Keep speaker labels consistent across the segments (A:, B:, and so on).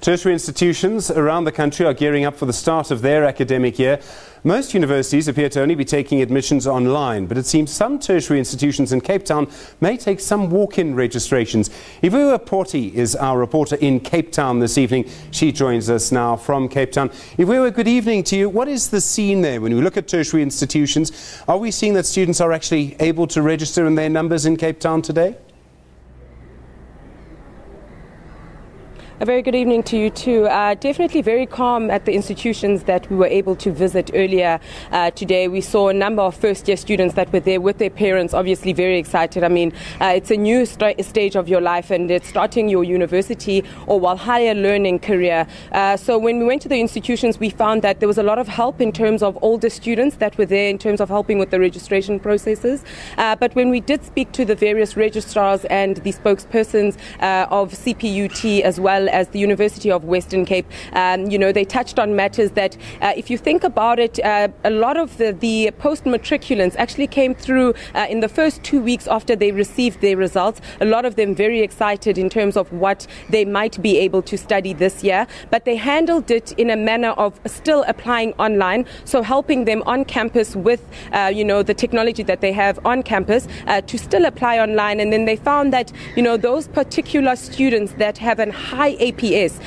A: Tertiary institutions around the country are gearing up for the start of their academic year. Most universities appear to only be taking admissions online, but it seems some tertiary institutions in Cape Town may take some walk-in registrations. Iviwe Poti is our reporter in Cape Town this evening. She joins us now from Cape Town. Iviwe, good evening to you. What is the scene there when we look at tertiary institutions? Are we seeing that students are actually able to register in their numbers in Cape Town today?
B: A very good evening to you too. Definitely very calm at the institutions that we were able to visit earlier today. We saw a number of first-year students that were there with their parents, obviously very excited. I mean, it's a new stage of your life and it's starting your university or higher learning career. So when we went to the institutions, we found that there was a lot of help in terms of older students that were there in terms of helping with the registration processes. But when we did speak to the various registrars and the spokespersons of CPUT as well as the University of Western Cape, they touched on matters that, if you think about it, a lot of the post-matriculants actually came through in the first 2 weeks after they received their results. A lot of them very excited in terms of what they might be able to study this year, but they handled it in a manner of still applying online, so helping them on campus with the technology that they have on campus to still apply online. And then they found that those particular students that have a high APS,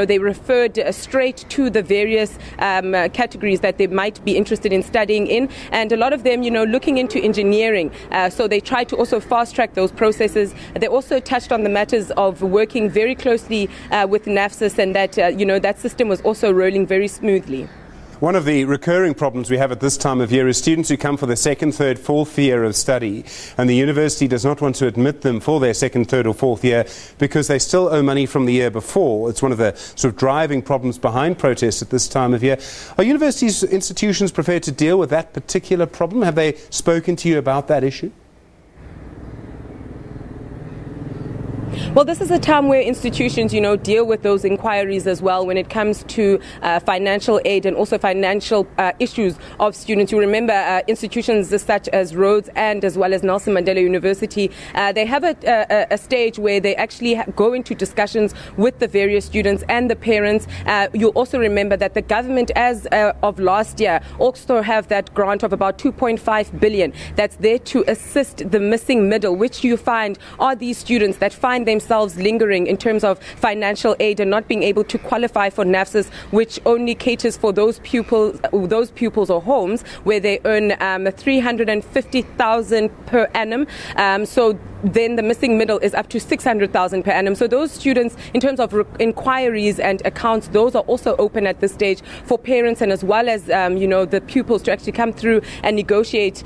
B: they referred straight to the various categories that they might be interested in studying in, and a lot of them looking into engineering, so they try to also fast track those processes. They also touched on the matters of working very closely with NAFSIS, and that that system was also rolling very smoothly.
A: One of the recurring problems we have at this time of year is students who come for their second, third, fourth year of study, and the university does not want to admit them for their second, third or fourth year because they still owe money from the year before. It's one of the sort of driving problems behind protests at this time of year. Are universities, institutions prepared to deal with that particular problem? Have they spoken to you about that issue?
B: Well, this is a time where institutions, deal with those inquiries as well when it comes to financial aid and also financial issues of students. You remember institutions such as Rhodes and as well as Nelson Mandela University, they have a stage where they actually go into discussions with the various students and the parents. You'll also remember that the government, as of last year, also have that grant of about 2.5 billion that's there to assist the missing middle, which you find are these students that find themselves lingering in terms of financial aid and not being able to qualify for NAFSIS, which only caters for those pupils or homes where they earn 350,000 per annum. So then the missing middle is up to 600,000 per annum. So those students, in terms of inquiries and accounts, those are also open at this stage for parents and as well as the pupils to actually come through and negotiate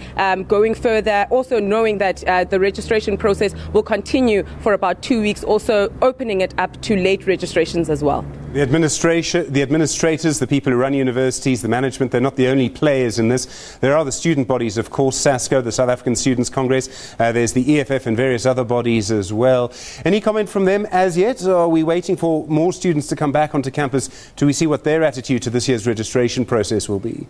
B: going further. Also knowing that the registration process will continue for about 2 weeks, also opening it up to late registrations as well.
A: The administrators, the people who run universities, the management, they're not the only players in this. There are the student bodies, of course, SASCO, the South African Students' Congress. There's the EFF and various other bodies as well. Any comment from them as yet? Or are we waiting for more students to come back onto campus? Do we see what their attitude to this year's registration process will be?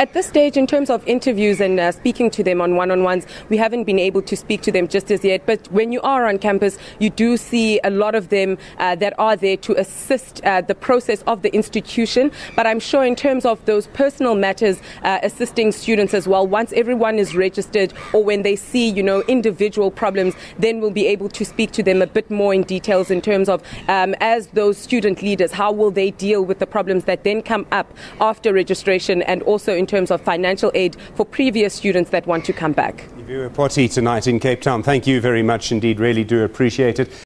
B: At this stage, in terms of interviews and speaking to them on one-on-ones, we haven't been able to speak to them just as yet. But when you are on campus, you do see a lot of them that are there to assist the process of the institution. But I'm sure in terms of those personal matters, assisting students as well, once everyone is registered or when they see, individual problems, then we'll be able to speak to them a bit more in details in terms of, as those student leaders, how will they deal with the problems that then come up after registration, and also in terms of financial aid for previous students that want to come back.
A: Iviwe Poti tonight in Cape Town. Thank you very much indeed. Really do appreciate it.